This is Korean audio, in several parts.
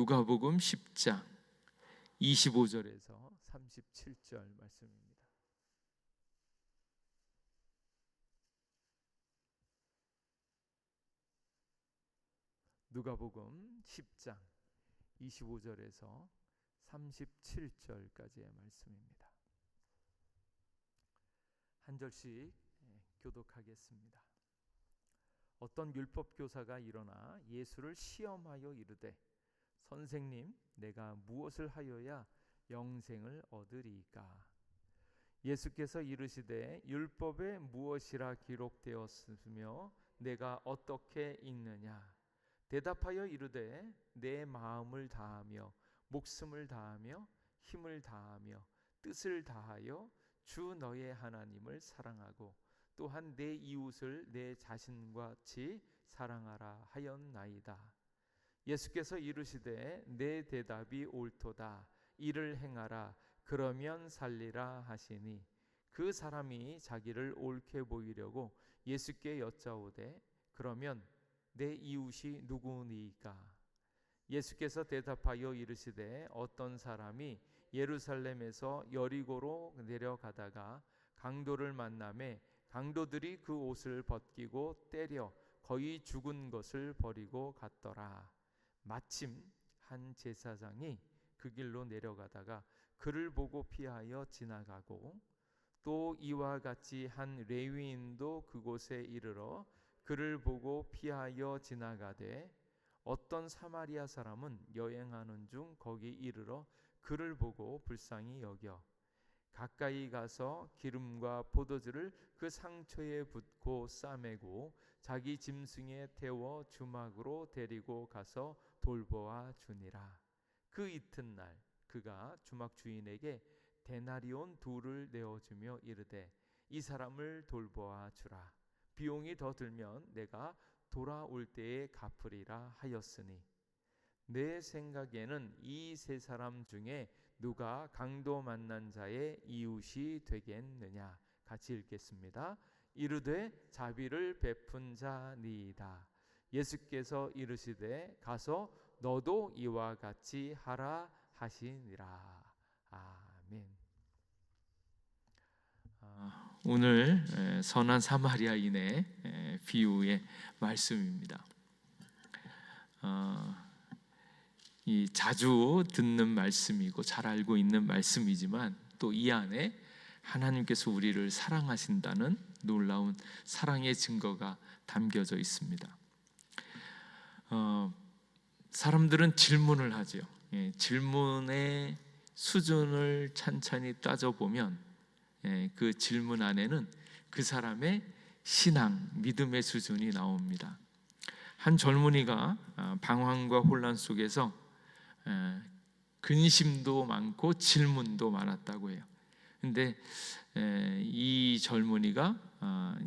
누가복음 10장 25절에서 37절 말씀입니다. 누가복음 10장 25절에서 37절까지의 말씀입니다. 한 절씩 교독하겠습니다. 어떤 율법 교사가 일어나 예수를 시험하여 이르되 선생님, 내가 무엇을 하여야 영생을 얻으리이까? 예수께서 이르시되 율법에 무엇이라 기록되었으며 내가 어떻게 읽느냐? 대답하여 이르되 내 마음을 다하며 목숨을 다하며 힘을 다하며 뜻을 다하여 주 너의 하나님을 사랑하고 또한 내 이웃을 내 자신과 같이 사랑하라 하였나이다. 예수께서 이르시되 내 대답이 옳도다. 이를 행하라. 그러면 살리라 하시니 그 사람이 자기를 옳게 보이려고 예수께 여짜오되 그러면 내 이웃이 누구니이까? 예수께서 대답하여 이르시되 어떤 사람이 예루살렘에서 여리고로 내려가다가 강도를 만나매 강도들이 그 옷을 벗기고 때려 거의 죽은 것을 버리고 갔더라. 마침 한 제사장이 그 길로 내려가다가 그를 보고 피하여 지나가고 또 이와 같이 한 레위인도 그곳에 이르러 그를 보고 피하여 지나가되 어떤 사마리아 사람은 여행하는 중 거기 이르러 그를 보고 불쌍히 여겨 가까이 가서 기름과 포도주를 그 상처에 붓고 싸매고 자기 짐승에 태워 주막으로 데리고 가서 돌보아 주니라. 그 이튿날 그가 주막 주인에게 데나리온 둘을 내어주며 이르되 이 사람을 돌보아 주라. 비용이 더 들면 내가 돌아올 때에 갚으리라 하였으니 내 생각에는 이 세 사람 중에 누가 강도 만난 자의 이웃이 되겠느냐? 같이 읽겠습니다. 이르되 자비를 베푼 자니이다. 예수께서 이르시되 가서 너도 이와 같이 하라 하시니라. 아멘. 오늘 선한 사마리아인의 비유의 말씀입니다. 이 자주 듣는 말씀이고 잘 알고 있는 말씀이지만 또 이 안에 하나님께서 우리를 사랑하신다는 놀라운 사랑의 증거가 담겨져 있습니다. 사람들은 질문을 하죠. 질문의 수준을 찬찬히 따져보면 그 질문 안에는 그 사람의 신앙, 믿음의 수준이 나옵니다. 한 젊은이가 방황과 혼란 속에서 근심도 많고 질문도 많았다고 해요. 근데 이 젊은이가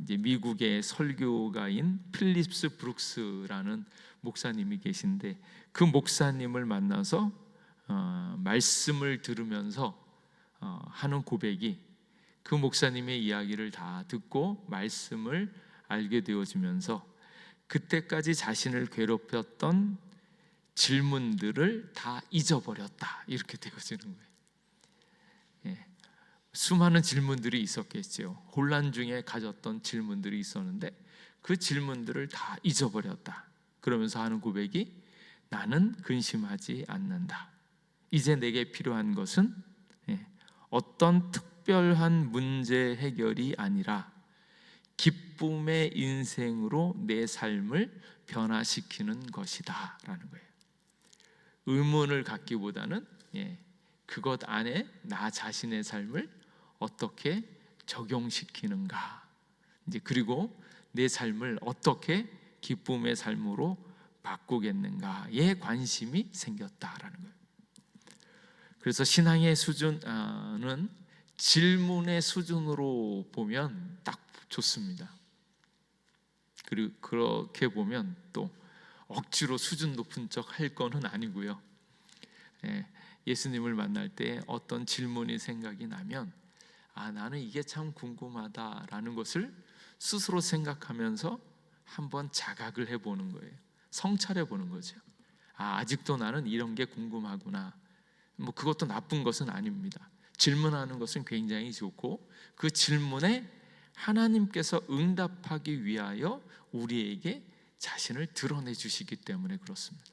이제 미국의 설교가인 필립스 브룩스라는 목사님이 계신데 그 목사님을 만나서 말씀을 들으면서 하는 고백이 그 목사님의 이야기를 다 듣고 말씀을 알게 되어지면서 그때까지 자신을 괴롭혔던 질문들을 다 잊어버렸다 이렇게 되어지는 거예요. 수많은 질문들이 있었겠죠. 혼란 중에 가졌던 질문들이 있었는데 그 질문들을 다 잊어버렸다. 그러면서 하는 고백이 나는 근심하지 않는다. 이제 내게 필요한 것은 어떤 특별한 문제 해결이 아니라 기쁨의 인생으로 내 삶을 변화시키는 것이다 라는 거예요. 의문을 갖기보다는 그것 안에 나 자신의 삶을 어떻게 적용시키는가, 이제 그리고 내 삶을 어떻게 기쁨의 삶으로 바꾸겠는가에 관심이 생겼다라는 거예요. 그래서 신앙의 수준은 질문의 수준으로 보면 딱 좋습니다. 그리고 그렇게 보면 또 억지로 수준 높은 척 할 거는 아니고요. 예수님을 만날 때 어떤 질문이 생각이 나면 나는 이게 참 궁금하다라는 것을 스스로 생각하면서 한번 자각을 해보는 거예요. 성찰해 보는 거죠. 아직도 나는 이런 게 궁금하구나. 뭐 그것도 나쁜 것은 아닙니다. 질문하는 것은 굉장히 좋고, 그 질문에 하나님께서 응답하기 위하여 우리에게 자신을 드러내 주시기 때문에 그렇습니다.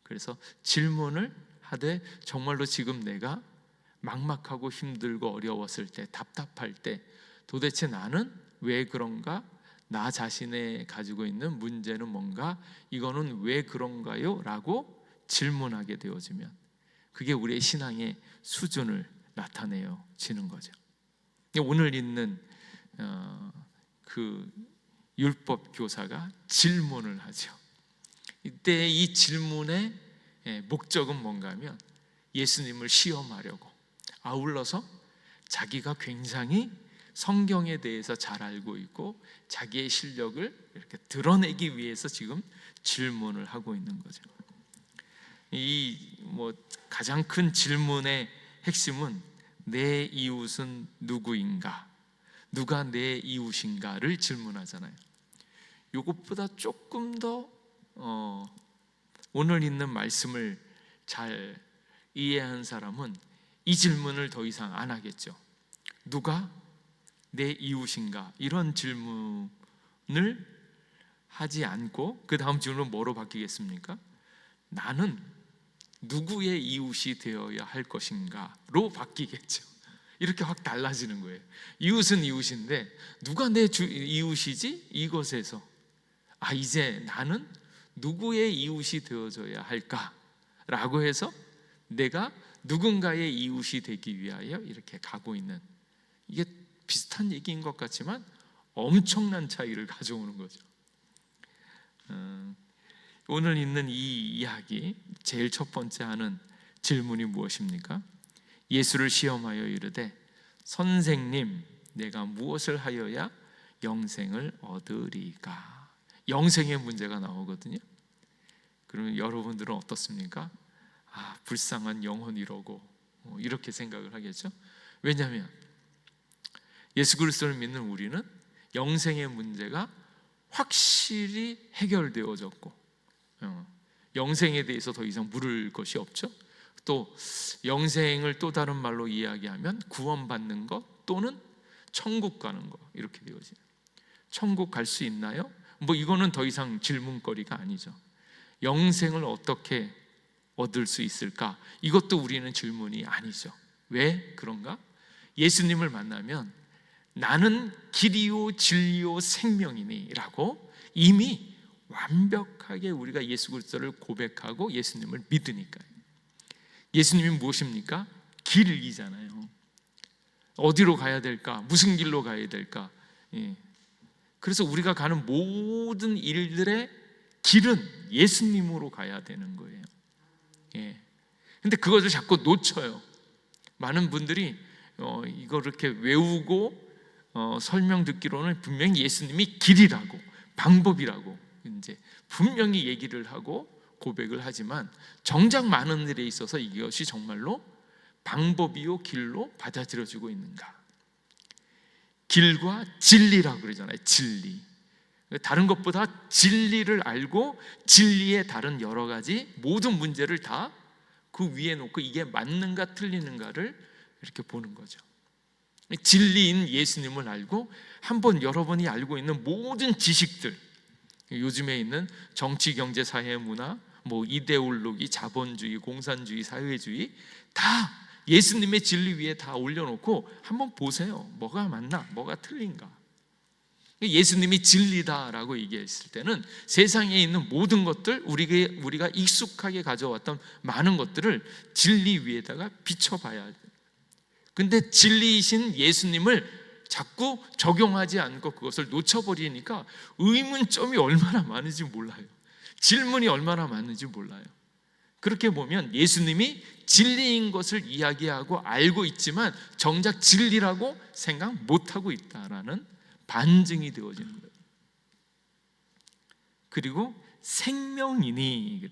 그래서 질문을 하되, 정말로 지금 내가 막막하고 힘들고 어려웠을 때, 답답할 때, 도대체 나는 왜 그런가? 나 자신의 가지고 있는 문제는 뭔가? 이거는 왜 그런가요? 라고 질문하게 되어지면 그게 우리의 신앙의 수준을 나타내지는 거죠. 오늘 있는 그 율법 교사가 질문을 하죠. 이때 이 질문의 목적은 뭔가 하면 예수님을 시험하려고, 아울러서 자기가 굉장히 성경에 대해서 잘 알고 있고 자기의 실력을 이렇게 드러내기 위해서 지금 질문을 하고 있는 거죠. 이 가장 큰 질문의 핵심은 내 이웃은 누구인가, 누가 내 이웃인가를 질문하잖아요. 이것보다 조금 더 오늘 있는 말씀을 잘 이해한 사람은 이 질문을 더 이상 안 하겠죠. 누가 내 이웃인가, 이런 질문을 하지 않고 그 다음 질문은 뭐로 바뀌겠습니까? 나는 누구의 이웃이 되어야 할 것인가로 바뀌겠죠. 이렇게 확 달라지는 거예요. 이웃은 이웃인데 누가 내 이웃이지? 이것에서 이제 나는 누구의 이웃이 되어줘야 할까라고 해서 내가 누군가의 이웃이 되기 위하여 이렇게 가고 있는, 이게 비슷한 얘기인 것 같지만 엄청난 차이를 가져오는 거죠. 오늘 있는 이 이야기 제일 첫 번째 하는 질문이 무엇입니까? 예수를 시험하여 이르되 선생님, 내가 무엇을 하여야 영생을 얻으리까? 영생의 문제가 나오거든요. 그러면 여러분들은 어떻습니까? 불쌍한 영혼이라고 이렇게 생각을 하겠죠. 왜냐하면 예수 그리스도를 믿는 우리는 영생의 문제가 확실히 해결되어졌고, 영생에 대해서 더 이상 물을 것이 없죠. 또 영생을 또 다른 말로 이야기하면 구원받는 것 또는 천국 가는 것, 이렇게 되어져요. 천국 갈 수 있나요? 이거는 더 이상 질문거리가 아니죠. 영생을 어떻게 얻을 수 있을까? 이것도 우리는 질문이 아니죠. 왜 그런가? 예수님을 만나면 나는 길이요 진리요 생명이니 라고 이미 완벽하게 우리가 예수 그리스도를 고백하고 예수님을 믿으니까요. 예수님이 무엇입니까? 길이잖아요. 어디로 가야 될까? 무슨 길로 가야 될까? 그래서 우리가 가는 모든 일들의 길은 예수님으로 가야 되는 거예요. 근데 그것을 자꾸 놓쳐요. 많은 분들이 이걸 이렇게 외우고 설명 듣기로는 분명히 예수님이 길이라고 방법이라고 이제 분명히 얘기를 하고 고백을 하지만, 정작 많은 일에 있어서 이것이 정말로 방법이요 길로 받아들여지고 있는가? 길과 진리라고 그러잖아요. 진리. 다른 것보다 진리를 알고 진리의 다른 여러 가지 모든 문제를 다 그 위에 놓고 이게 맞는가 틀리는가를 이렇게 보는 거죠. 진리인 예수님을 알고 한번 여러분이 알고 있는 모든 지식들, 요즘에 있는 정치, 경제, 사회, 문화, 이데올로기, 자본주의, 공산주의, 사회주의 다 예수님의 진리 위에 다 올려놓고 한번 보세요. 뭐가 맞나? 뭐가 틀린가? 예수님이 진리다라고 얘기했을 때는 세상에 있는 모든 것들, 우리가 익숙하게 가져왔던 많은 것들을 진리 위에다가 비춰봐야 돼요. 근데 진리이신 예수님을 자꾸 적용하지 않고 그것을 놓쳐버리니까 의문점이 얼마나 많은지 몰라요. 질문이 얼마나 많은지 몰라요. 그렇게 보면 예수님이 진리인 것을 이야기하고 알고 있지만 정작 진리라고 생각 못하고 있다라는 반증이 되어지는 거예요. 그리고 생명이니,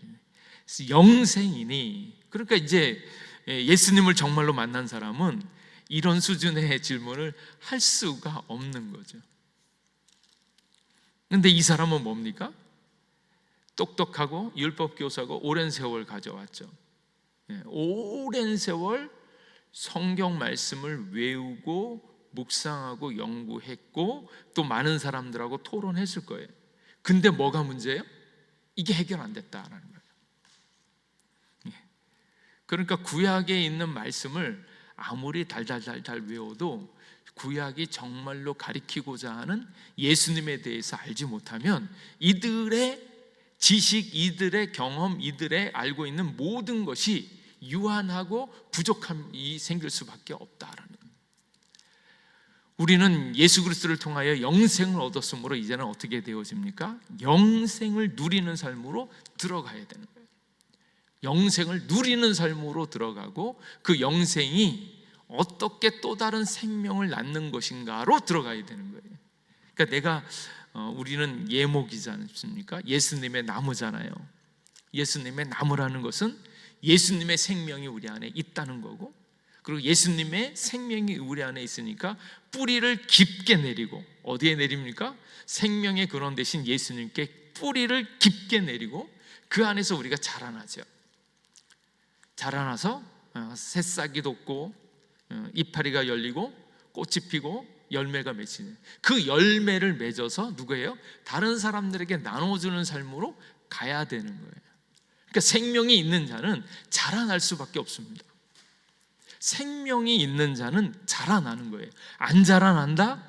영생이니, 그러니까 이제 예수님을 정말로 만난 사람은 이런 수준의 질문을 할 수가 없는 거죠. 근데 이 사람은 뭡니까? 똑똑하고 율법 교사고 오랜 세월 가져왔죠. 오랜 세월 성경 말씀을 외우고 묵상하고 연구했고 또 많은 사람들하고 토론했을 거예요. 근데 뭐가 문제예요? 이게 해결 안 됐다라는 거예요. 그러니까 구약에 있는 말씀을 아무리 달달달달 외워도 구약이 정말로 가리키고자 하는 예수님에 대해서 알지 못하면 이들의 지식, 이들의 경험, 이들의 알고 있는 모든 것이 유한하고 부족함이 생길 수밖에 없다라는 거예요. 우리는 예수 그리스도를 통하여 영생을 얻었으므로 이제는 어떻게 되어집니까? 영생을 누리는 삶으로 들어가야 되는 거예요. 영생을 누리는 삶으로 들어가고 그 영생이 어떻게 또 다른 생명을 낳는 것인가로 들어가야 되는 거예요. 그러니까 우리는 예목이지 않습니까? 예수님의 나무잖아요. 예수님의 나무라는 것은 예수님의 생명이 우리 안에 있다는 거고, 그리고 예수님의 생명이 우리 안에 있으니까 뿌리를 깊게 내리고, 어디에 내립니까? 생명의 근원 대신 예수님께 뿌리를 깊게 내리고 그 안에서 우리가 자라나죠. 자라나서 새싹이 돋고 이파리가 열리고 꽃이 피고 열매가 맺히는, 그 열매를 맺어서 누구예요? 다른 사람들에게 나눠주는 삶으로 가야 되는 거예요. 그러니까 생명이 있는 자는 자라날 수밖에 없습니다. 생명이 있는 자는 자라나는 거예요. 안 자라난다?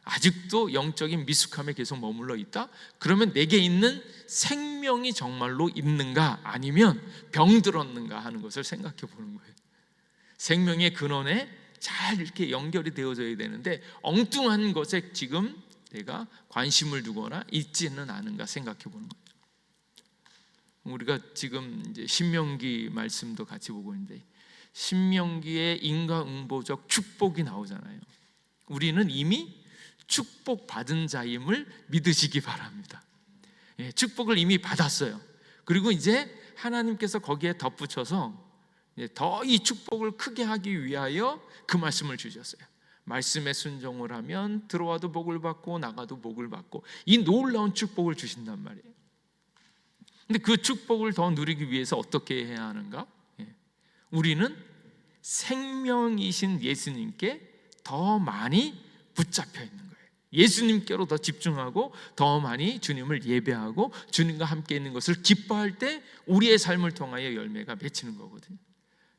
아직도 영적인 미숙함에 계속 머물러 있다? 그러면 내게 있는 생명이 정말로 있는가 아니면 병들었는가 하는 것을 생각해 보는 거예요. 생명의 근원에 잘 이렇게 연결이 되어져야 되는데 엉뚱한 것에 지금 내가 관심을 두거나 있지는 않은가 생각해 보는 거예요. 우리가 지금 이제 신명기 말씀도 같이 보고 있는데 신명기에 인과응보적 축복이 나오잖아요. 우리는 이미 축복받은 자임을 믿으시기 바랍니다. 축복을 이미 받았어요. 그리고 이제 하나님께서 거기에 덧붙여서 더 이 축복을 크게 하기 위하여 그 말씀을 주셨어요. 말씀에 순종을 하면 들어와도 복을 받고 나가도 복을 받고, 이 놀라운 축복을 주신단 말이에요. 근데 그 축복을 더 누리기 위해서 어떻게 해야 하는가? 우리는 생명이신 예수님께 더 많이 붙잡혀 있는 거예요. 예수님께로 더 집중하고 더 많이 주님을 예배하고 주님과 함께 있는 것을 기뻐할 때 우리의 삶을 통하여 열매가 맺히는 거거든요.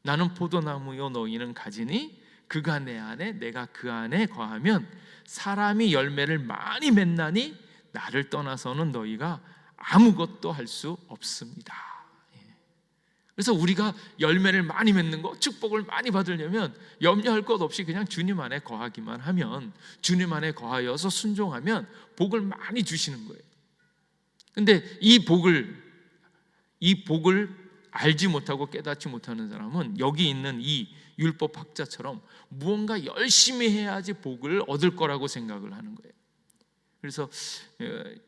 나는 포도나무요 너희는 가지니 그가 내 안에 내가 그 안에 거하면 사람이 열매를 많이 맺나니 나를 떠나서는 너희가 아무것도 할 수 없습니다. 그래서 우리가 열매를 많이 맺는 거, 축복을 많이 받으려면 염려할 것 없이 그냥 주님 안에 거하기만 하면, 주님 안에 거하여서 순종하면 복을 많이 주시는 거예요. 근데 이 복을 알지 못하고 깨닫지 못하는 사람은 여기 있는 이 율법학자처럼 무언가 열심히 해야지 복을 얻을 거라고 생각을 하는 거예요. 그래서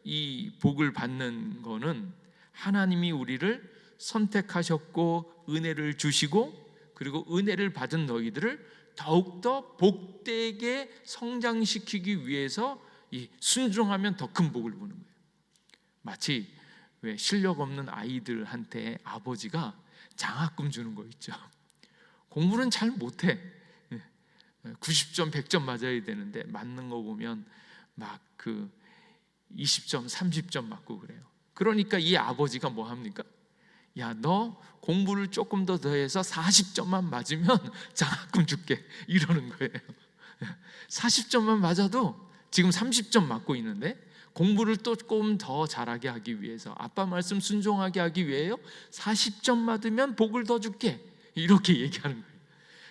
이 복을 받는 거는 하나님이 우리를 선택하셨고 은혜를 주시고, 그리고 은혜를 받은 너희들을 더욱더 복되게 성장시키기 위해서 이 순종하면 더 큰 복을 보는 거예요. 마치 왜 실력 없는 아이들한테 아버지가 장학금 주는 거 있죠. 공부는 잘 못해. 90점, 100점 맞아야 되는데 맞는 거 보면 막 그 20점, 30점 맞고 그래요. 그러니까 이 아버지가 뭐 합니까? 야, 너 공부를 조금 더 더해서 40점만 맞으면 장학금 줄게, 이러는 거예요. 40점만 맞아도 지금 30점 맞고 있는데 공부를 조금 더 잘하게 하기 위해서, 아빠 말씀 순종하게 하기 위해요 40점 받으면 복을 더 줄게, 이렇게 얘기하는 거예요.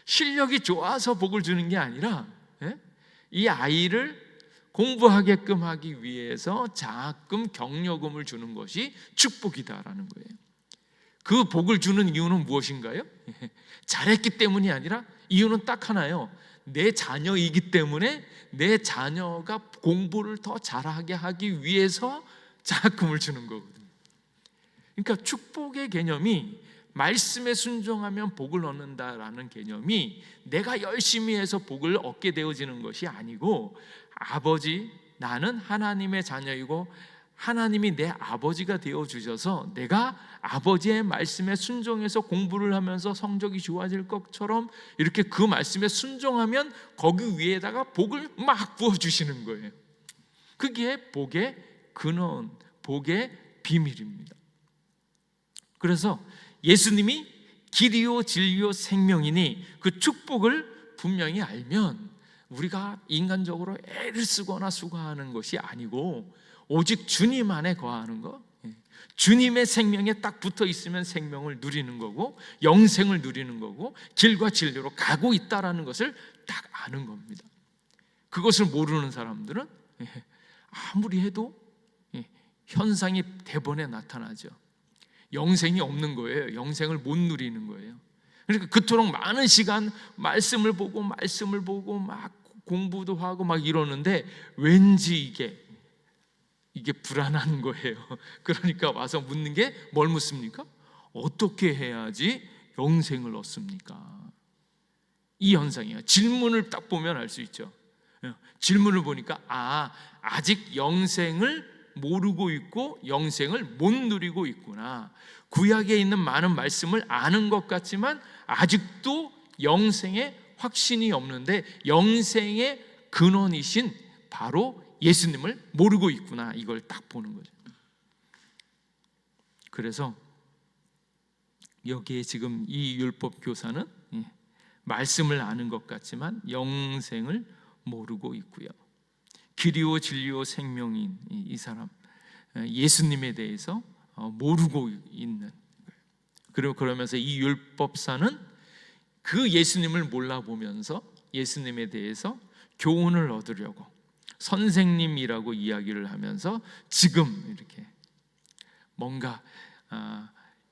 실력이 좋아서 복을 주는 게 아니라 이 아이를 공부하게끔 하기 위해서 장학금, 격려금을 주는 것이 축복이다라는 거예요. 그 복을 주는 이유는 무엇인가요? 잘했기 때문이 아니라 이유는 딱 하나요. 내 자녀이기 때문에 내 자녀가 공부를 더 잘하게 하기 위해서 장학금을 주는 거거든요. 그러니까 축복의 개념이 말씀에 순종하면 복을 얻는다라는 개념이 내가 열심히 해서 복을 얻게 되어지는 것이 아니고, 아버지, 나는 하나님의 자녀이고 하나님이 내 아버지가 되어 주셔서 내가 아버지의 말씀에 순종해서 공부를 하면서 성적이 좋아질 것처럼 이렇게 그 말씀에 순종하면 거기 위에다가 복을 막 부어 주시는 거예요. 그게 복의 근원, 복의 비밀입니다. 그래서 예수님이 길이요 진리요 생명이니 그 축복을 분명히 알면 우리가 인간적으로 애를 쓰거나 수고하는 것이 아니고 오직 주님 안에 거하는 것, 주님의 생명에 딱 붙어 있으면 생명을 누리는 거고 영생을 누리는 거고 길과 진리로 가고 있다라는 것을 딱 아는 겁니다. 그것을 모르는 사람들은 아무리 해도 현상이 대번에 나타나죠. 영생이 없는 거예요. 영생을 못 누리는 거예요. 그러니까 그토록 많은 시간 말씀을 보고 막 공부도 하고 막 이러는데 왠지 이게 불안한 거예요. 그러니까 와서 묻는 게 뭘 묻습니까? 어떻게 해야지 영생을 얻습니까? 이 현상이에요. 질문을 딱 보면 알 수 있죠. 질문을 보니까 아직 영생을 모르고 있고 영생을 못 누리고 있구나. 구약에 있는 많은 말씀을 아는 것 같지만 아직도 영생의 확신이 없는데 영생의 근원이신 바로 예수님을 모르고 있구나. 이걸 딱 보는 거죠. 그래서 여기에 지금 이 율법 교사는 말씀을 아는 것 같지만 영생을 모르고 있고요. 길이요 진리요 생명인 이 사람 예수님에 대해서 모르고 있는 거예요. 그리고 그러면서 이 율법사는 그 예수님을 몰라보면서 예수님에 대해서 교훈을 얻으려고 선생님이라고 이야기를 하면서 지금 이렇게 뭔가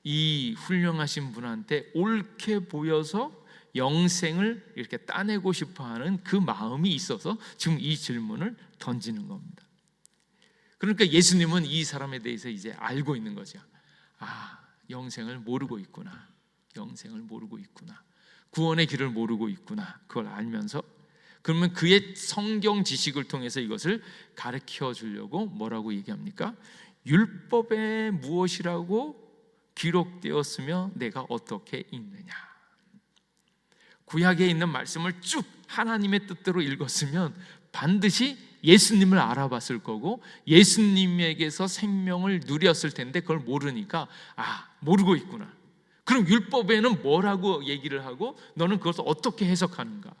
이 훌륭하신 분한테 옳게 보여서 영생을 이렇게 따내고 싶어하는 그 마음이 있어서 지금 이 질문을 던지는 겁니다. 그러니까 예수님은 이 사람에 대해서 이제 알고 있는 거죠. 영생을 모르고 있구나. 영생을 모르고 있구나. 구원의 길을 모르고 있구나. 그걸 알면서 그러면 그의 성경 지식을 통해서 이것을 가르쳐 주려고 뭐라고 얘기합니까? 율법에 무엇이라고 기록되었으며 내가 어떻게 읽느냐. 구약에 있는 말씀을 쭉 하나님의 뜻대로 읽었으면 반드시 예수님을 알아봤을 거고 예수님에게서 생명을 누렸을 텐데 그걸 모르니까 모르고 있구나. 그럼 율법에는 뭐라고 얘기를 하고 너는 그것을 어떻게 해석하는가?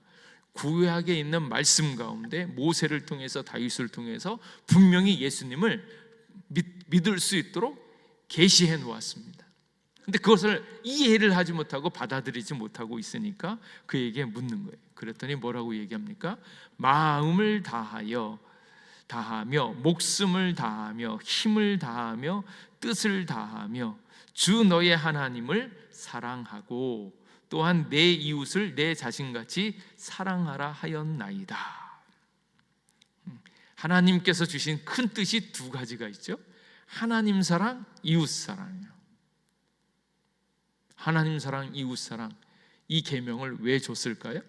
구약에 있는 말씀 가운데 모세를 통해서 다윗을 통해서 분명히 예수님을 믿을 수 있도록 계시해 놓았습니다. 근데 그것을 이해를 하지 못하고 받아들이지 못하고 있으니까 그에게 묻는 거예요. 그랬더니 뭐라고 얘기합니까? 마음을 다하며 목숨을 다하며 힘을 다하며 뜻을 다하며 주 너의 하나님을 사랑하고 또한 내 이웃을 내 자신같이 사랑하라 하였나이다. 하나님께서 주신 큰 뜻이 두 가지가 있죠. 하나님 사랑, 이웃 사랑이요. 하나님 사랑, 이웃 사랑. 이 계명을 왜 줬을까요?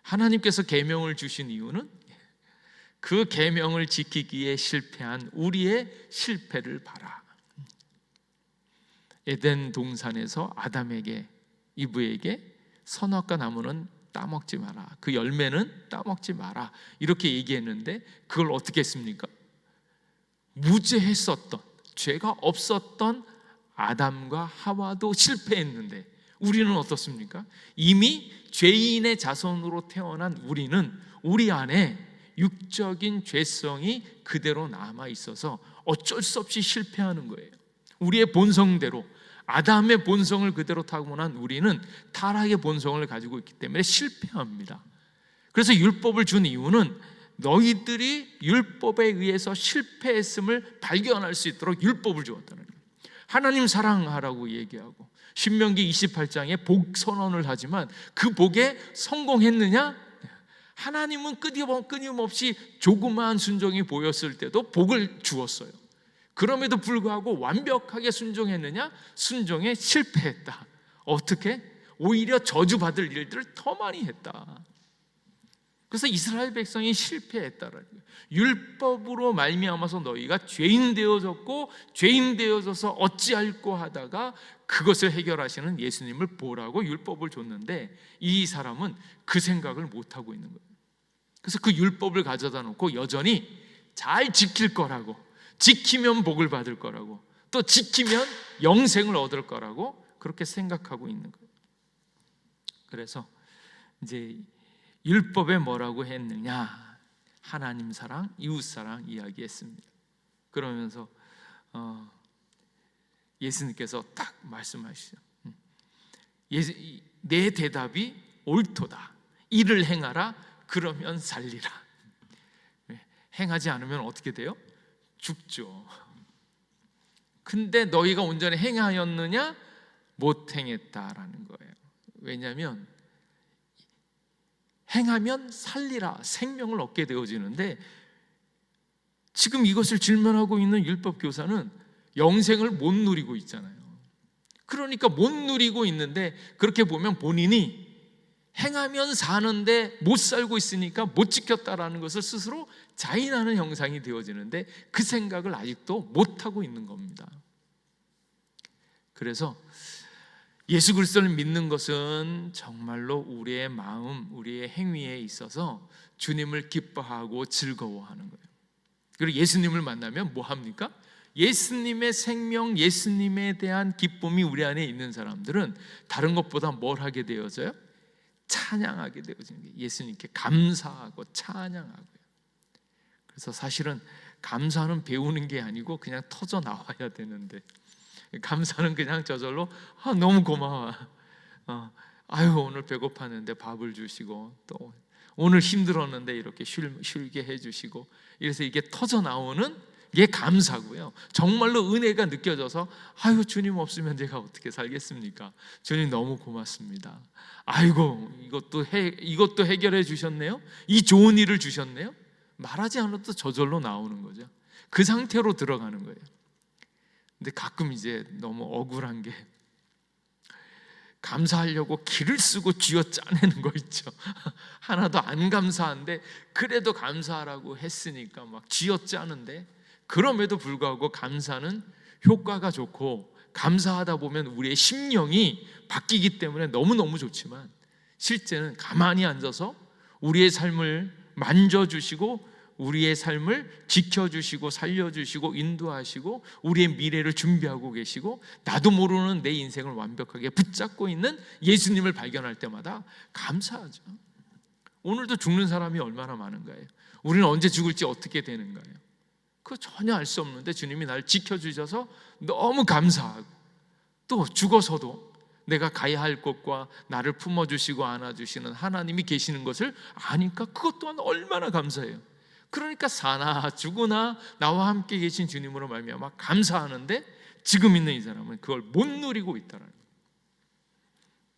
하나님께서 계명을 주신 이유는 그 계명을 지키기에 실패한 우리의 실패를 봐라. 에덴 동산에서 아담에게 이브에게 선악과 나무는 따먹지 마라. 그 열매는 따먹지 마라. 이렇게 얘기했는데 그걸 어떻게 했습니까? 무죄했었던 죄가 없었던 아담과 하와도 실패했는데 우리는 어떻습니까? 이미 죄인의 자손으로 태어난 우리는 우리 안에 육적인 죄성이 그대로 남아 있어서 어쩔 수 없이 실패하는 거예요. 우리의 본성대로 아담의 본성을 그대로 타고난 우리는 타락의 본성을 가지고 있기 때문에 실패합니다. 그래서 율법을 준 이유는 너희들이 율법에 의해서 실패했음을 발견할 수 있도록 율법을 주었다는 거예요. 하나님 사랑하라고 얘기하고 신명기 28장에 복 선언을 하지만 그 복에 성공했느냐? 하나님은 끊임없이 조그마한 순종이 보였을 때도 복을 주었어요. 그럼에도 불구하고 완벽하게 순종했느냐? 순종에 실패했다. 어떻게? 오히려 저주받을 일들을 더 많이 했다. 그래서 이스라엘 백성이 실패했다라는 거예요. 율법으로 말미암아서 너희가 죄인 되어졌고 죄인 되어져서 어찌할꼬 하다가 그것을 해결하시는 예수님을 보라고 율법을 줬는데 이 사람은 그 생각을 못하고 있는 거예요. 그래서 그 율법을 가져다 놓고 여전히 잘 지킬 거라고, 지키면 복을 받을 거라고, 또 지키면 영생을 얻을 거라고 그렇게 생각하고 있는 거예요. 그래서 이제 율법에 뭐라고 했느냐? 하나님 사랑, 이웃 사랑 이야기했습니다. 그러면서 예수님께서 딱 말씀하시죠. 내 대답이 옳도다. 이를 행하라. 그러면 살리라. 행하지 않으면 어떻게 돼요? 죽죠. 근데 너희가 온전히 행하였느냐? 못 행했다라는 거예요. 왜냐하면 행하면 살리라, 생명을 얻게 되어지는데 지금 이것을 질문하고 있는 율법 교사는 영생을 못 누리고 있잖아요. 그러니까 못 누리고 있는데 그렇게 보면 본인이 행하면 사는데 못 살고 있으니까 못 지켰다라는 것을 스스로 자인하는 형상이 되어지는데 그 생각을 아직도 못하고 있는 겁니다. 그래서 예수 그리스도를 믿는 것은 정말로 우리의 마음, 우리의 행위에 있어서 주님을 기뻐하고 즐거워하는 거예요. 그리고 예수님을 만나면 뭐 합니까? 예수님의 생명, 예수님에 대한 기쁨이 우리 안에 있는 사람들은 다른 것보다 뭘 하게 되어져요? 찬양하게 되어지는 거예요. 예수님께 감사하고 찬양하고요. 그래서 사실은 감사는 배우는 게 아니고 그냥 터져 나와야 되는데 감사는 그냥 저절로 너무 고마워. 아유 오늘 배고팠는데 밥을 주시고 또 오늘 힘들었는데 이렇게 쉬게 해주시고 이래서 이게 터져 나오는 게 감사고요. 정말로 은혜가 느껴져서 아유 주님 없으면 제가 어떻게 살겠습니까? 주님 너무 고맙습니다. 아이고 이것도 해결해 주셨네요. 이 좋은 일을 주셨네요. 말하지 않아도 저절로 나오는 거죠. 그 상태로 들어가는 거예요. 근데 가끔 이제 너무 억울한 게 감사하려고 기를 쓰고 쥐어 짜내는 거 있죠. 하나도 안 감사한데 그래도 감사하라고 했으니까 막 쥐어 짜는데 그럼에도 불구하고 감사는 효과가 좋고 감사하다 보면 우리의 심령이 바뀌기 때문에 너무너무 좋지만 실제는 가만히 앉아서 우리의 삶을 만져주시고 우리의 삶을 지켜주시고 살려주시고 인도하시고 우리의 미래를 준비하고 계시고 나도 모르는 내 인생을 완벽하게 붙잡고 있는 예수님을 발견할 때마다 감사하죠. 오늘도 죽는 사람이 얼마나 많은가요? 우리는 언제 죽을지 어떻게 되는가요? 그거 전혀 알 수 없는데 주님이 나를 지켜주셔서 너무 감사하고 또 죽어서도 내가 가야 할 곳과 나를 품어주시고 안아주시는 하나님이 계시는 것을 아니까 그것 또한 얼마나 감사해요. 그러니까 사나 죽으나 나와 함께 계신 주님으로 말미암아 감사하는데 지금 있는 이 사람은 그걸 못 누리고 있다는 거예요.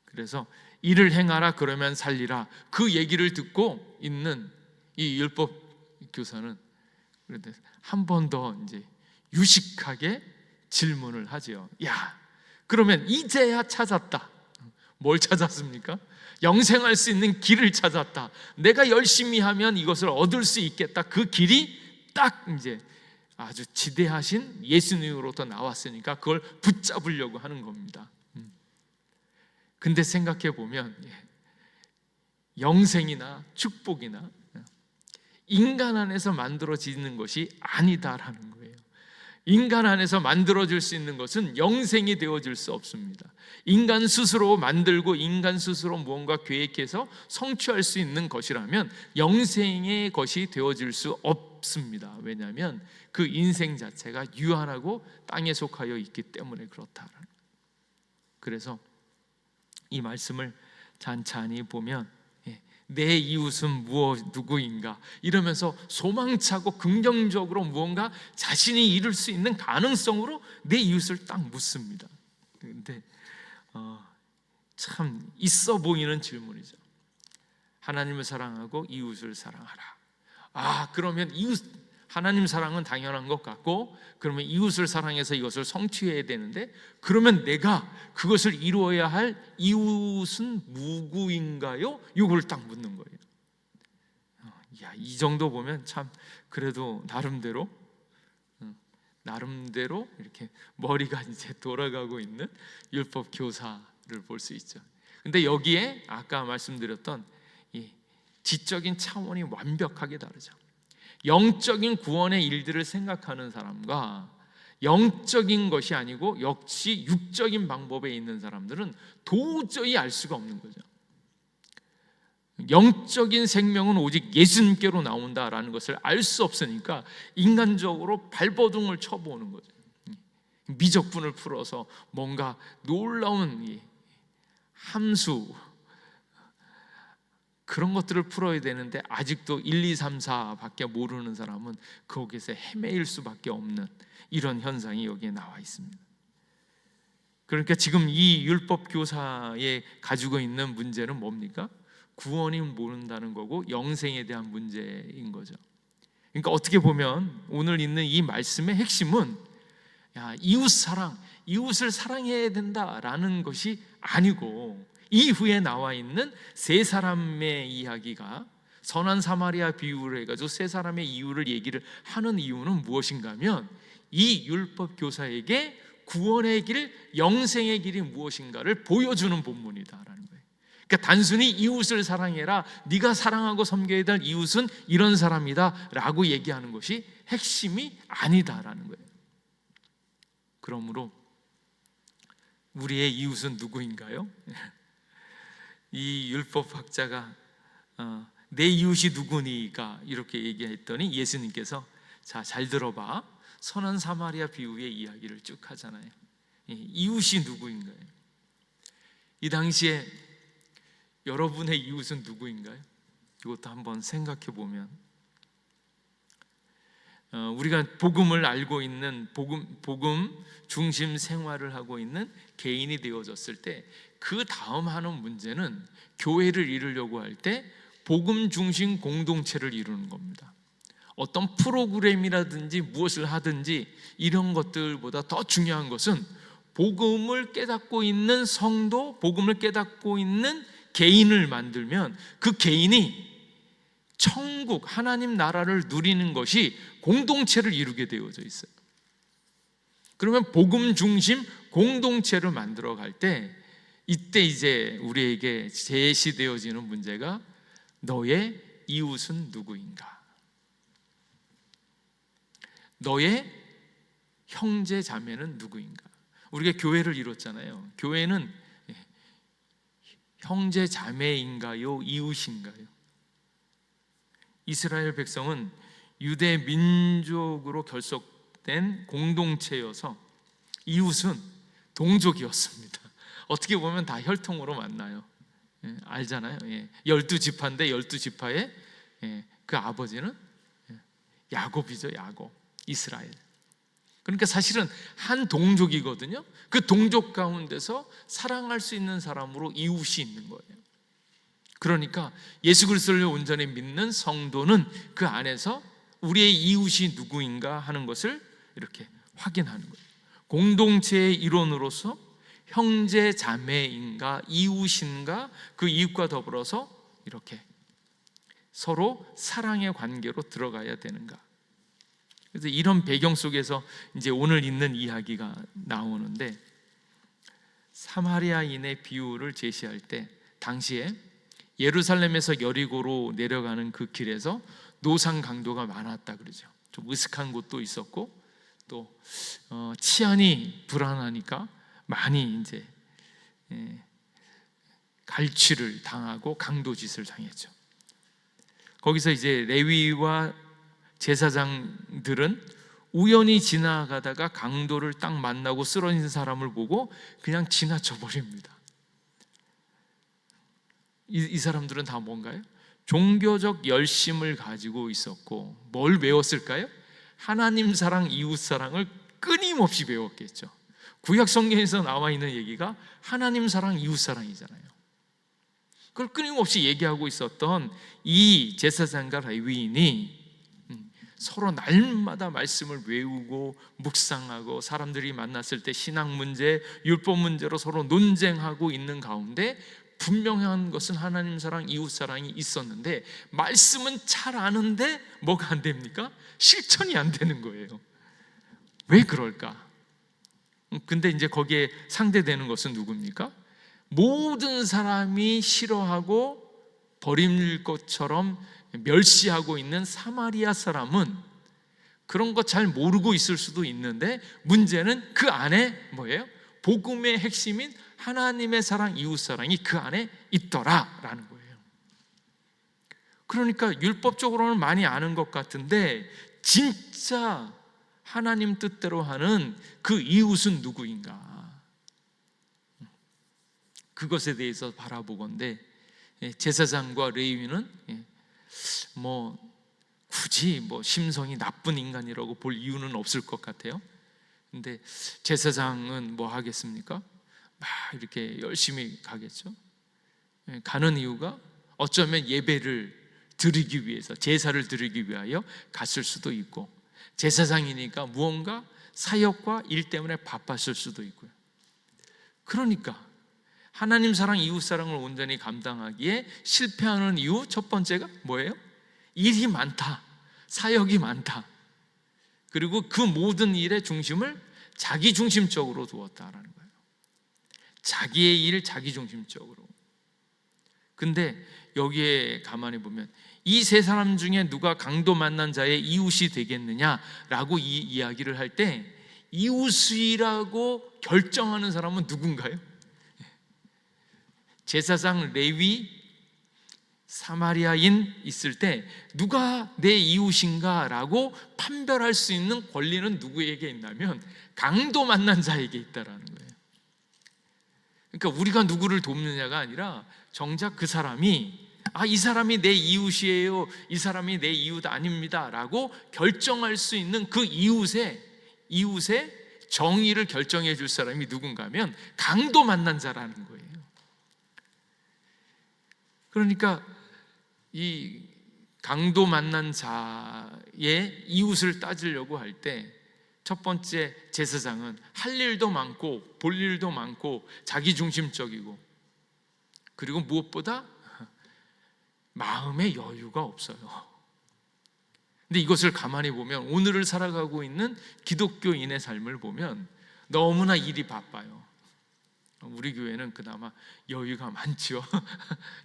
그래서 이를 행하라 그러면 살리라 그 얘기를 듣고 있는 이 율법 교사는 그런데 한 번 더 이제 유식하게 질문을 하죠. 야, 그러면 이제야 찾았다. 뭘 찾았습니까? 영생할 수 있는 길을 찾았다. 내가 열심히 하면 이것을 얻을 수 있겠다. 그 길이 딱 이제 아주 지대하신 예수님으로부터 나왔으니까 그걸 붙잡으려고 하는 겁니다. 근데 생각해 보면 영생이나 축복이나 인간 안에서 만들어지는 것이 아니다라는 거예요. 인간 안에서 만들어질 수 있는 것은 영생이 되어질 수 없습니다. 인간 스스로 만들고 인간 스스로 무언가 계획해서 성취할 수 있는 것이라면 영생의 것이 되어질 수 없습니다. 왜냐하면 그 인생 자체가 유한하고 땅에 속하여 있기 때문에 그렇다. 그래서 이 말씀을 찬찬히 보면 내 이웃은 누구인가 이러면서 소망차고 긍정적으로 무언가 자신이 이룰 수 있는 가능성으로 내 이웃을 딱 묻습니다. 그런데 참 있어 보이는 질문이죠. 하나님을 사랑하고 이웃을 사랑하라. 그러면 하나님 사랑은 당연한 것 같고 그러면 이웃을 사랑해서 이것을 성취해야 되는데 그러면 내가 그것을 이루어야 할 이웃은 누구인가요? 이걸 딱 묻는 거예요. 야, 이 정도 보면 참 그래도 나름대로 이렇게 머리가 이제 돌아가고 있는 율법 교사를 볼 수 있죠. 근데 여기에 아까 말씀드렸던 이 지적인 차원이 완벽하게 다르죠. 영적인 구원의 일들을 생각하는 사람과 영적인 것이 아니고 역시 육적인 방법에 있는 사람들은 도저히 알 수가 없는 거죠. 영적인 생명은 오직 예수님께로 나온다라는 것을 알 수 없으니까 인간적으로 발버둥을 쳐보는 거죠. 미적분을 풀어서 뭔가 놀라운 함수 그런 것들을 풀어야 되는데 아직도 1, 2, 3, 4밖에 모르는 사람은 거기서 헤매일 수밖에 없는 이런 현상이 여기에 나와 있습니다. 그러니까 지금 이 율법 교사에 가지고 있는 문제는 뭡니까? 구원이 모른다는 거고 영생에 대한 문제인 거죠. 그러니까 어떻게 보면 오늘 있는 이 말씀의 핵심은 이웃 사랑, 이웃을 사랑해야 된다라는 것이 아니고 이후에 나와 있는 세 사람의 이야기가 선한 사마리아 비유를 해가지고 세 사람의 이유를 얘기를 하는 이유는 무엇인가 하면 이 율법 교사에게 구원의 길, 영생의 길이 무엇인가를 보여주는 본문이다라는 거예요. 그러니까 단순히 이웃을 사랑해라, 네가 사랑하고 섬겨야 될 이웃은 이런 사람이다 라고 얘기하는 것이 핵심이 아니다라는 거예요. 그러므로 우리의 이웃은 누구인가요? 이 율법학자가 내 이웃이 누구니까 이렇게 얘기했더니 예수님께서 자, 잘 들어봐. 선한 사마리아 비유의 이야기를 쭉 하잖아요. 이웃이 누구인가요? 이 당시에 여러분의 이웃은 누구인가요? 이것도 한번 생각해 보면 우리가 복음을 알고 있는 복음 중심 생활을 하고 있는 개인이 되어졌을 때 그 다음 하는 문제는 교회를 이루려고 할 때 복음 중심 공동체를 이루는 겁니다. 어떤 프로그램이라든지 무엇을 하든지 이런 것들보다 더 중요한 것은 복음을 깨닫고 있는 성도, 복음을 깨닫고 있는 개인을 만들면 그 개인이 천국, 하나님 나라를 누리는 것이 공동체를 이루게 되어져 있어요. 그러면 복음 중심 공동체를 만들어 갈 때 이때 이제 우리에게 제시되어지는 문제가 너의 이웃은 누구인가? 너의 형제 자매는 누구인가? 우리가 교회를 이뤘잖아요. 교회는 형제 자매인가요? 이웃인가요? 이스라엘 백성은 유대 민족으로 결속된 공동체여서 이웃은 동족이었습니다. 어떻게 보면 다 혈통으로 만나요. 알잖아요. 12지파인데 12지파의 그 아버지는 야곱이죠. 야곱, 이스라엘. 그러니까 사실은 한 동족이거든요. 그 동족 가운데서 사랑할 수 있는 사람으로 이웃이 있는 거예요. 그러니까 예수 그리스도를 온전히 믿는 성도는 그 안에서 우리의 이웃이 누구인가 하는 것을 이렇게 확인하는 거예요. 공동체의 일원으로서 형제 자매인가 이웃인가, 그 이웃과 더불어서 이렇게 서로 사랑의 관계로 들어가야 되는가. 그래서 이런 배경 속에서 이제 오늘 있는 이야기가 나오는데, 사마리아인의 비유를 제시할 때 당시에 예루살렘에서 여리고로 내려가는 그 길에서 노상 강도가 많았다 그러죠. 좀 으슥한 곳도 있었고 또 치안이 불안하니까 많이 이제 갈취를 당하고 강도짓을 당했죠. 거기서 이제 레위와 제사장들은 우연히 지나가다가 강도를 딱 만나고 쓰러진 사람을 보고 그냥 지나쳐 버립니다. 이 사람들은 다 뭔가요? 종교적 열심을 가지고 있었고 뭘 배웠을까요? 하나님 사랑, 이웃 사랑을 끊임없이 배웠겠죠. 구약 성경에서 나와 있는 얘기가 하나님 사랑, 이웃 사랑이잖아요. 그걸 끊임없이 얘기하고 있었던 이 제사장과 레위인이 서로 날마다 말씀을 외우고 묵상하고 사람들이 만났을 때 신앙 문제, 율법 문제로 서로 논쟁하고 있는 가운데 분명한 것은 하나님 사랑, 이웃 사랑이 있었는데 말씀은 잘 아는데 뭐가 안 됩니까? 실천이 안 되는 거예요. 왜 그럴까? 근데 이제 거기에 상대되는 것은 누굽니까? 모든 사람이 싫어하고 버릴 것처럼 멸시하고 있는 사마리아 사람은 그런 거 잘 모르고 있을 수도 있는데 문제는 그 안에 뭐예요? 복음의 핵심인 하나님의 사랑, 이웃 사랑이 그 안에 있더라라는 거예요. 그러니까 율법적으로는 많이 아는 것 같은데 진짜 하나님 뜻대로 하는 그 이웃은 누구인가? 그것에 대해서 바라보건대 제사장과 레위인은 굳이 심성이 나쁜 인간이라고 볼 이유는 없을 것 같아요. 근데 제사장은 뭐 하겠습니까? 막 이렇게 열심히 가겠죠. 가는 이유가 어쩌면 예배를 드리기 위해서, 제사를 드리기 위하여 갔을 수도 있고, 제사장이니까 무언가 사역과 일 때문에 바빴을 수도 있고요. 그러니까 하나님 사랑, 이웃 사랑을 온전히 감당하기에 실패하는 이유 첫 번째가 뭐예요? 일이 많다, 사역이 많다. 그리고 그 모든 일의 중심을 자기 중심적으로 두었다라는 거예요. 자기의 일, 자기 중심적으로. 근데 여기에 가만히 보면 이 세 사람 중에 누가 강도 만난 자의 이웃이 되겠느냐라고 이 이야기를 할 때 이웃이라고 결정하는 사람은 누군가요? 제사장, 레위, 사마리아인 있을 때 누가 내 이웃인가라고 판별할 수 있는 권리는 누구에게 있냐면 강도 만난 자에게 있다라는 거예요. 그러니까 우리가 누구를 돕느냐가 아니라 정작 그 사람이 이 사람이 내 이웃이에요, 이 사람이 내 이웃 아닙니다 라고 결정할 수 있는 그 이웃의 정의를 결정해 줄 사람이 누군가 하면 강도 만난 자라는 거예요. 그러니까 이 강도 만난 자의 이웃을 따지려고 할 때 첫 번째 제사장은 할 일도 많고 볼 일도 많고 자기 중심적이고, 그리고 무엇보다 마음의 여유가 없어요. 근데 이것을 가만히 보면 오늘을 살아가고 있는 기독교인의 삶을 보면 너무나 일이 바빠요. 우리 교회는 그나마 여유가 많죠.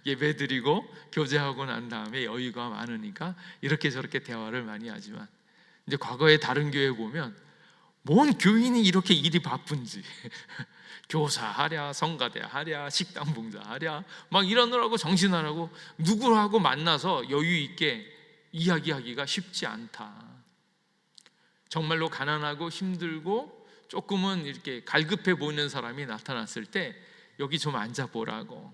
예배드리고 교제하고 난 다음에 여유가 많으니까 이렇게 저렇게 대화를 많이 하지만, 이제 과거에 다른 교회 보면 뭔 교인이 이렇게 일이 바쁜지 교사하랴, 성가대하랴, 식당 봉사하랴 막 이러느라고 정신하라고 누구하고 만나서 여유 있게 이야기하기가 쉽지 않다. 정말로 가난하고 힘들고 조금은 이렇게 갈급해 보이는 사람이 나타났을 때 여기 좀 앉아보라고,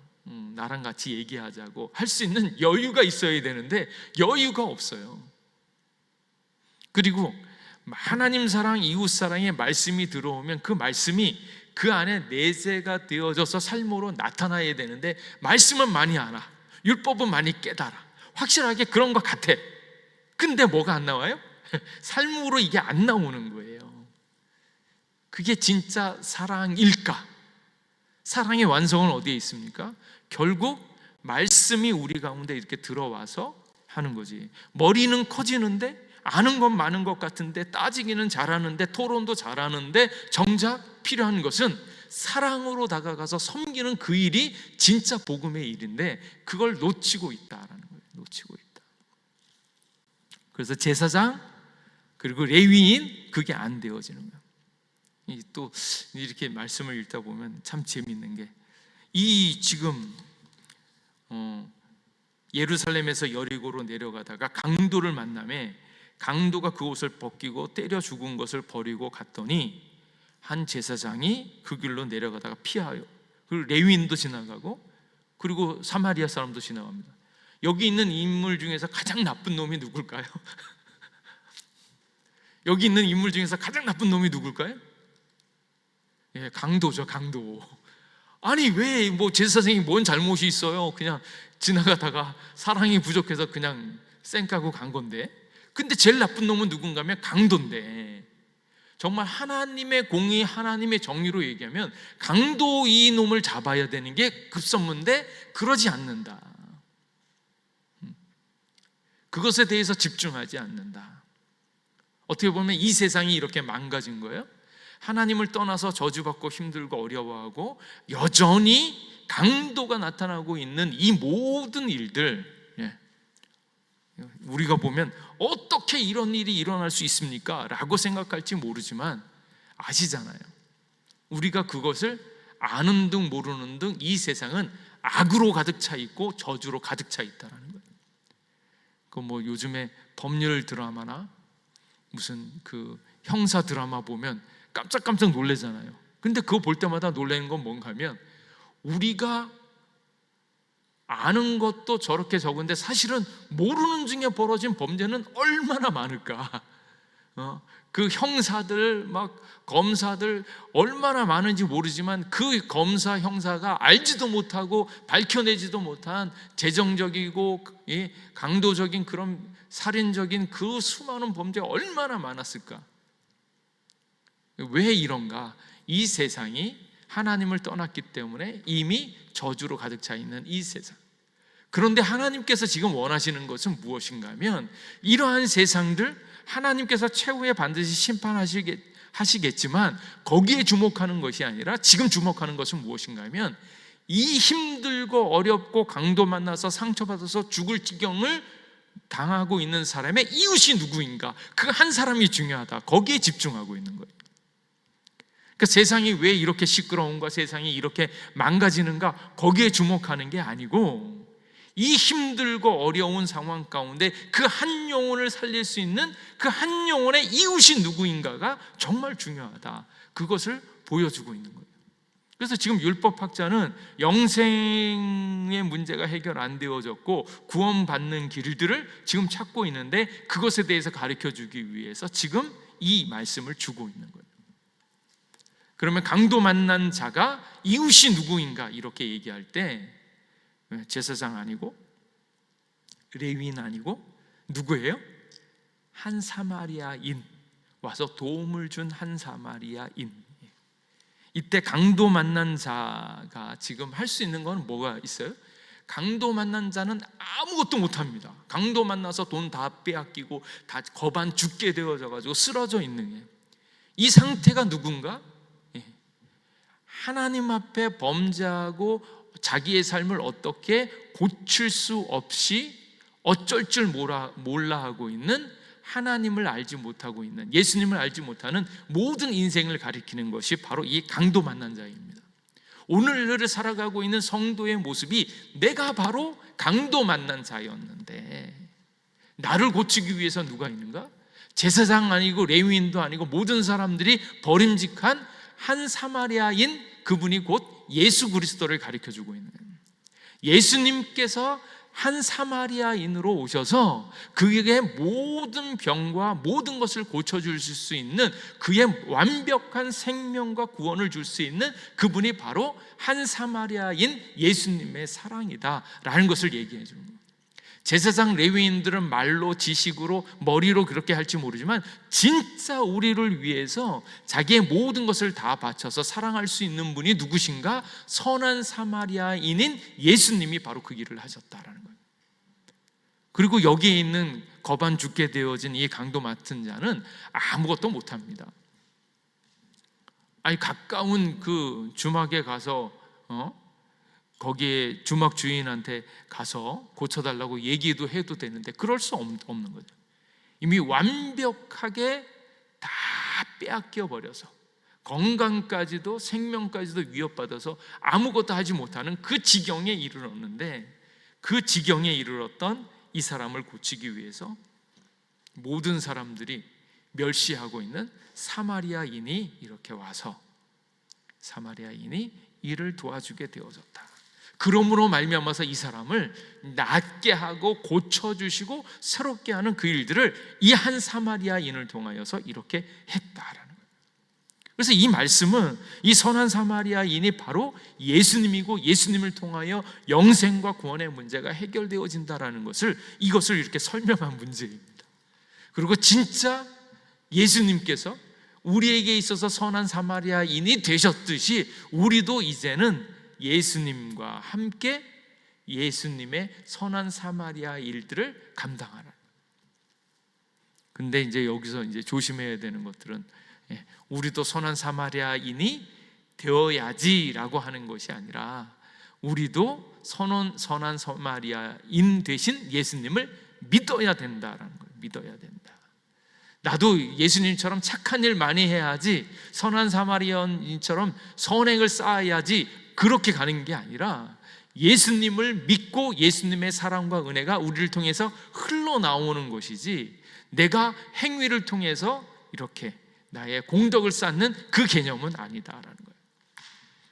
나랑 같이 얘기하자고 할 수 있는 여유가 있어야 되는데 여유가 없어요. 그리고 하나님 사랑, 이웃 사랑의 말씀이 들어오면 그 말씀이 그 안에 내재가 되어져서 삶으로 나타나야 되는데 말씀은 많이 알아, 율법은 많이 깨달아, 확실하게 그런 것 같아. 근데 뭐가 안 나와요? 삶으로 이게 안 나오는 거예요. 그게 진짜 사랑일까? 사랑의 완성은 어디에 있습니까? 결국 말씀이 우리 가운데 이렇게 들어와서 하는 거지. 머리는 커지는데 아는 건 많은 것 같은데, 따지기는 잘하는데, 토론도 잘하는데, 정작 필요한 것은 사랑으로 다가가서 섬기는 그 일이 진짜 복음의 일인데 그걸 놓치고 있다라는 거예요. 놓치고 있다. 그래서 제사장 그리고 레위인, 그게 안 되어지는 거예요. 또 이렇게 말씀을 읽다 보면 참 재밌는 게, 이 지금 예루살렘에서 여리고로 내려가다가 강도를 만나매 강도가 그 옷을 벗기고 때려 죽은 것을 버리고 갔더니 한 제사장이 그 길로 내려가다가 피하여, 그리고 레위인도 지나가고 그리고 사마리아 사람도 지나갑니다. 여기 있는 인물 중에서 가장 나쁜 놈이 누굴까요? 여기 있는 인물 중에서 가장 나쁜 놈이 누굴까요? 예, 강도죠, 강도. 아니 왜 제사장이 뭔 잘못이 있어요? 그냥 지나가다가 사랑이 부족해서 그냥 쌩 까고 간 건데. 근데 제일 나쁜 놈은 누군가 하면 강도인데, 정말 하나님의 공의, 하나님의 정의로 얘기하면 강도 이 놈을 잡아야 되는 게 급선무인데 그러지 않는다. 그것에 대해서 집중하지 않는다. 어떻게 보면 이 세상이 이렇게 망가진 거예요. 하나님을 떠나서 저주받고 힘들고 어려워하고 여전히 강도가 나타나고 있는 이 모든 일들, 우리가 보면 어떻게 이런 일이 일어날 수 있습니까? 라고 생각할지 모르지만 아시잖아요. 우리가 그것을 아는 둥 모르는 둥 이 세상은 악으로 가득 차 있고 저주로 가득 차 있다는 거예요. 그 뭐 요즘에 법률 드라마나 무슨 그 형사 드라마 보면 깜짝깜짝 놀래잖아요. 근데 그거 볼 때마다 놀라는 건 뭔가 하면 우리가 아는 것도 저렇게 적은데 사실은 모르는 중에 벌어진 범죄는 얼마나 많을까. 그 형사들 막 검사들 얼마나 많은지 모르지만 그 검사 형사가 알지도 못하고 밝혀내지도 못한 재정적이고 강도적인 그런 살인적인 그 수많은 범죄가 얼마나 많았을까. 왜 이런가? 이 세상이 하나님을 떠났기 때문에 이미 저주로 가득 차 있는 이 세상. 그런데 하나님께서 지금 원하시는 것은 무엇인가 하면 이러한 세상들 하나님께서 최후에 반드시 심판하시겠지만 거기에 주목하는 것이 아니라 지금 주목하는 것은 무엇인가 하면 이 힘들고 어렵고 강도 만나서 상처받아서 죽을 지경을 당하고 있는 사람의 이웃이 누구인가, 그 한 사람이 중요하다. 거기에 집중하고 있는 거예요. 그러니까 세상이 왜 이렇게 시끄러운가, 세상이 이렇게 망가지는가, 거기에 주목하는 게 아니고 이 힘들고 어려운 상황 가운데 그 한 영혼을 살릴 수 있는 그 한 영혼의 이웃이 누구인가가 정말 중요하다. 그것을 보여주고 있는 거예요. 그래서 지금 율법학자는 영생의 문제가 해결 안 되어졌고 구원받는 길들을 지금 찾고 있는데 그것에 대해서 가르쳐주기 위해서 지금 이 말씀을 주고 있는 거예요. 그러면 강도 만난 자가 이웃이 누구인가 이렇게 얘기할 때 제사장 아니고 레위인 아니고 누구예요? 한 사마리아인, 와서 도움을 준 한 사마리아인. 이때 강도 만난 자가 지금 할 수 있는 건 뭐가 있어요? 강도 만난 자는 아무것도 못합니다. 강도 만나서 돈 다 빼앗기고 다 거반 죽게 되어져 가지고 쓰러져 있는 게, 이 상태가 누군가? 하나님 앞에 범죄하고 자기의 삶을 어떻게 고칠 수 없이 어쩔 줄 몰라 하고 있는, 하나님을 알지 못하고 있는, 예수님을 알지 못하는 모든 인생을 가리키는 것이 바로 이 강도 만난 자입니다. 오늘을 살아가고 있는 성도의 모습이 내가 바로 강도 만난 자였는데, 나를 고치기 위해서 누가 있는가? 제사장 아니고 레위인도 아니고 모든 사람들이 버림직한 한 사마리아인, 그분이 곧 예수 그리스도를 가르쳐주고 있는 거예요. 예수님께서 한 사마리아인으로 오셔서 그에게 모든 병과 모든 것을 고쳐줄 수 있는, 그의 완벽한 생명과 구원을 줄 수 있는 그분이 바로 한 사마리아인 예수님의 사랑이다라는 것을 얘기해 주는 거예요. 제사장 레위인들은 말로 지식으로 머리로 그렇게 할지 모르지만 진짜 우리를 위해서 자기의 모든 것을 다 바쳐서 사랑할 수 있는 분이 누구신가? 선한 사마리아인인 예수님이 바로 그 일을 하셨다라는 거예요. 그리고 여기에 있는 거반 죽게 되어진 이 강도 맡은 자는 아무것도 못합니다. 아니 가까운 그 주막에 가서 거기에 주막 주인한테 가서 고쳐달라고 얘기도 해도 되는데 그럴 수 없는 거죠. 이미 완벽하게 다 빼앗겨 버려서 건강까지도 생명까지도 위협받아서 아무것도 하지 못하는 그 지경에 이르렀는데, 그 지경에 이르렀던 이 사람을 고치기 위해서 모든 사람들이 멸시하고 있는 사마리아인이 이렇게 와서 사마리아인이 이를 도와주게 되어졌다. 그러므로 말미암아서 이 사람을 낫게 하고 고쳐주시고 새롭게 하는 그 일들을 이 한 사마리아인을 통하여서 이렇게 했다라는 거예요. 그래서 이 말씀은 이 선한 사마리아인이 바로 예수님이고 예수님을 통하여 영생과 구원의 문제가 해결되어진다라는 것을, 이것을 이렇게 설명한 문제입니다. 그리고 진짜 예수님께서 우리에게 있어서 선한 사마리아인이 되셨듯이 우리도 이제는 예수님과 함께 예수님의 선한 사마리아 일들을 감당하라. 근데 이제 여기서 이제 조심해야 되는 것들은 우리도 선한 사마리아인이 되어야지라고 하는 것이 아니라 우리도 선한 사마리아인 되신 예수님을 믿어야 된다라는 거예요. 믿어야 된다. 나도 예수님처럼 착한 일 많이 해야지, 선한 사마리아인처럼 선행을 쌓아야지, 그렇게 가는 게 아니라 예수님을 믿고 예수님의 사랑과 은혜가 우리를 통해서 흘러나오는 것이지, 내가 행위를 통해서 이렇게 나의 공덕을 쌓는 그 개념은 아니다라는 거예요.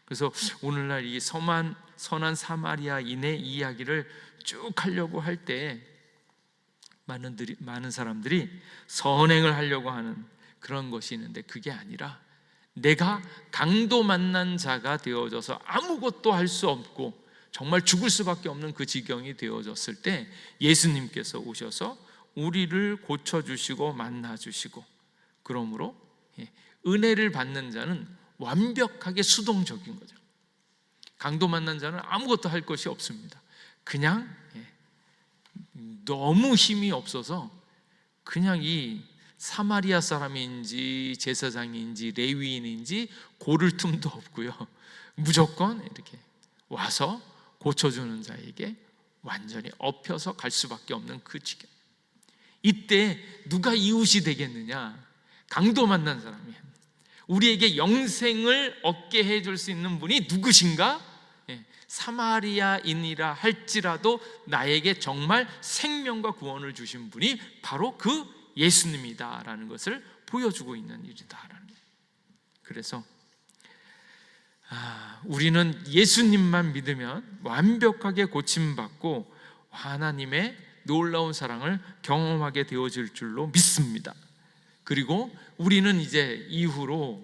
그래서 오늘날 이 선한 사마리아인의 이야기를 쭉 하려고 할 때 많은 사람들이 선행을 하려고 하는 그런 것이 있는데, 그게 아니라 내가 강도 만난 자가 되어져서 아무것도 할 수 없고 정말 죽을 수밖에 없는 그 지경이 되어졌을 때 예수님께서 오셔서 우리를 고쳐주시고 만나주시고, 그러므로 은혜를 받는 자는 완벽하게 수동적인 거죠. 강도 만난 자는 아무것도 할 것이 없습니다. 그냥 너무 힘이 없어서 그냥 이 사마리아 사람인지 제사장인지 레위인인지 고를 틈도 없고요, 무조건 이렇게 와서 고쳐주는 자에게 완전히 엎혀서 갈 수밖에 없는 그 지경. 이때 누가 이웃이 되겠느냐? 강도 만난 사람이에요. 우리에게 영생을 얻게 해줄 수 있는 분이 누구신가? 사마리아인이라 할지라도 나에게 정말 생명과 구원을 주신 분이 바로 그 예수님이다라는 것을 보여주고 있는 일이다라는 거예요. 그래서 우리는 예수님만 믿으면 완벽하게 고침받고 하나님의 놀라운 사랑을 경험하게 되어질 줄로 믿습니다. 그리고 우리는 이제 이후로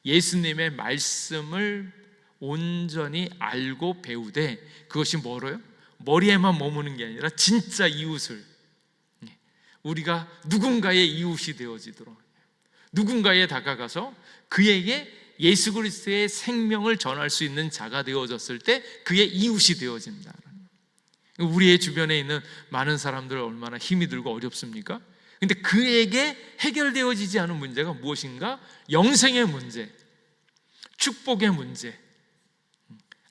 예수님의 말씀을 온전히 알고 배우되, 그것이 뭐로요? 머리에만 머무는 게 아니라 진짜 이웃을, 우리가 누군가의 이웃이 되어지도록, 누군가에 다가가서 그에게 예수 그리스도의 생명을 전할 수 있는 자가 되어졌을 때 그의 이웃이 되어진다. 우리의 주변에 있는 많은 사람들 얼마나 힘이 들고 어렵습니까? 근데 그에게 해결되어지지 않은 문제가 무엇인가? 영생의 문제, 축복의 문제.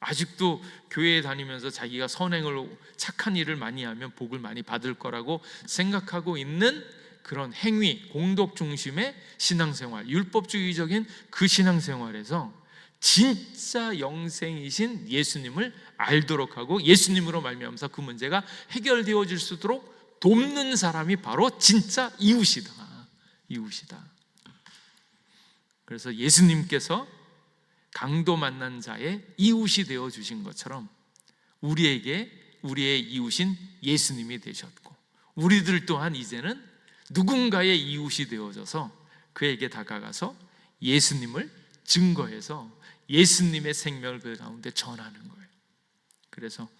아직도 교회에 다니면서 자기가 선행을, 착한 일을 많이 하면 복을 많이 받을 거라고 생각하고 있는 그런 행위, 공덕 중심의 신앙생활, 율법주의적인 그 신앙생활에서 진짜 영생이신 예수님을 알도록 하고 예수님으로 말미암아서 그 문제가 해결되어질 수 있도록 돕는 사람이 바로 진짜 이웃이다. 그래서 예수님께서 강도 만난 자의 이웃이 되어 주신 것처럼 우리에게 우리의 이웃인 예수님이 되셨고, 우리들 또한 이제는 누군가의 이웃이 되어져서 그에게 다가가서 예수님을 증거해서 예수님의 생명을 그 가운데 전하는 거예요. 그래서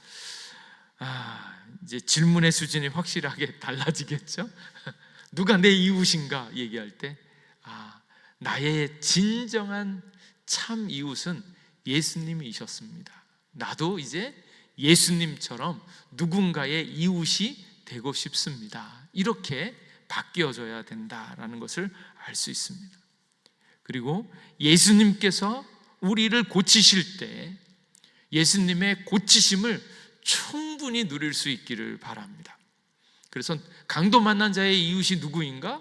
이제 질문의 수준이 확실하게 달라지겠죠. 누가 내 이웃인가 얘기할 때 나의 진정한 참 이웃은 예수님이셨습니다. 나도 이제 예수님처럼 누군가의 이웃이 되고 싶습니다. 이렇게 바뀌어져야 된다라는 것을 알 수 있습니다. 그리고 예수님께서 우리를 고치실 때 예수님의 고치심을 충분히 누릴 수 있기를 바랍니다. 그래서 강도 만난 자의 이웃이 누구인가?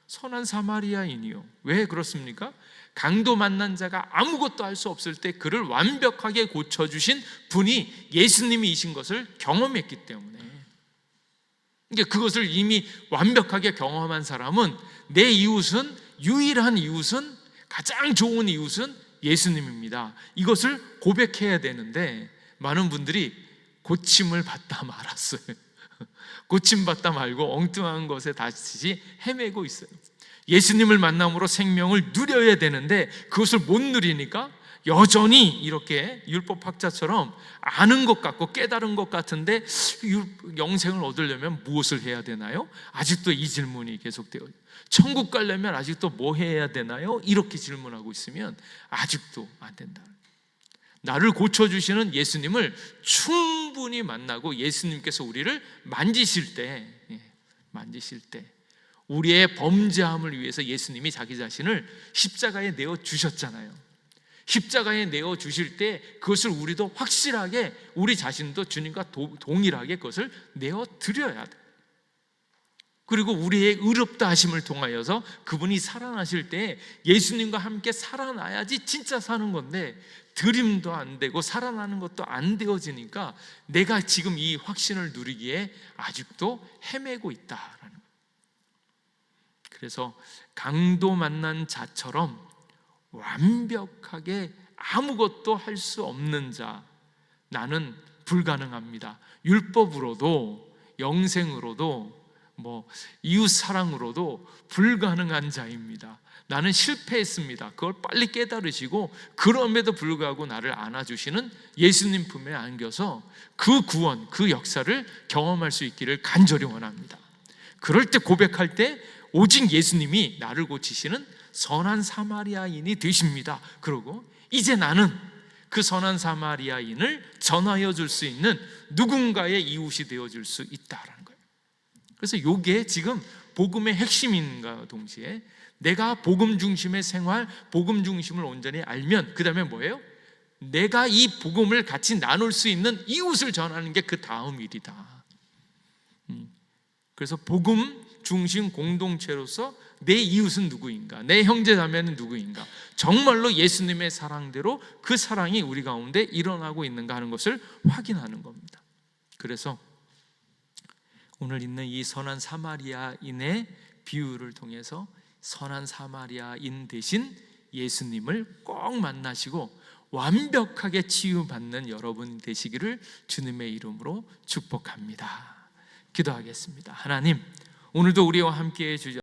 선한 사마리아인이요. 왜 그렇습니까? 강도 만난 자가 아무것도 할 수 없을 때 그를 완벽하게 고쳐주신 분이 예수님이신 것을 경험했기 때문에, 그것을 이미 완벽하게 경험한 사람은 내 이웃은, 유일한 이웃은, 가장 좋은 이웃은 예수님입니다. 이것을 고백해야 되는데 많은 분들이 고침을 받다 말았어요. 고침받다 말고 엉뚱한 것에 다시 헤매고 있어요. 예수님을 만남으로 생명을 누려야 되는데 그것을 못 누리니까 여전히 이렇게 율법학자처럼 아는 것 같고 깨달은 것 같은데 영생을 얻으려면 무엇을 해야 되나요? 아직도 이 질문이 계속돼요. 천국 가려면 아직도 뭐 해야 되나요? 이렇게 질문하고 있으면 아직도 안 된다. 나를 고쳐주시는 예수님을 충분히 만나고 예수님께서 우리를 만지실 때 우리의 범죄함을 위해서 예수님이 자기 자신을 십자가에 내어주셨잖아요. 십자가에 내어주실 때 그것을 우리도 확실하게 우리 자신도 주님과 동일하게 그것을 내어드려야 돼. 그리고 우리의 의롭다 하심을 통하여서 그분이 살아나실 때 예수님과 함께 살아나야지 진짜 사는 건데, 드림도 안 되고 살아나는 것도 안 되어지니까 내가 지금 이 확신을 누리기에 아직도 헤매고 있다라는 거예요. 그래서 강도 만난 자처럼 완벽하게 아무것도 할 수 없는 자, 나는 불가능합니다. 율법으로도 영생으로도 이웃 사랑으로도 불가능한 자입니다. 나는 실패했습니다. 그걸 빨리 깨달으시고 그럼에도 불구하고 나를 안아주시는 예수님 품에 안겨서 그 구원, 그 역사를 경험할 수 있기를 간절히 원합니다. 그럴 때 고백할 때 오직 예수님이 나를 고치시는 선한 사마리아인이 되십니다. 그러고 이제 나는 그 선한 사마리아인을 전하여 줄 수 있는 누군가의 이웃이 되어줄 수 있다라는 거예요. 그래서 이게 지금 복음의 핵심인가 동시에 내가 복음 중심의 생활, 복음 중심을 온전히 알면 그 다음에 뭐예요? 내가 이 복음을 같이 나눌 수 있는 이웃을 전하는 게 그 다음 일이다. 그래서 복음 중심 공동체로서 내 이웃은 누구인가? 내 형제자매는 누구인가? 정말로 예수님의 사랑대로 그 사랑이 우리 가운데 일어나고 있는가 하는 것을 확인하는 겁니다. 그래서 오늘 있는 이 선한 사마리아인의 비유를 통해서 선한 사마리아인 대신 예수님을 꼭 만나시고 완벽하게 치유받는 여러분 되시기를 주님의 이름으로 축복합니다. 기도하겠습니다. 하나님, 오늘도 우리와 함께해 주셔서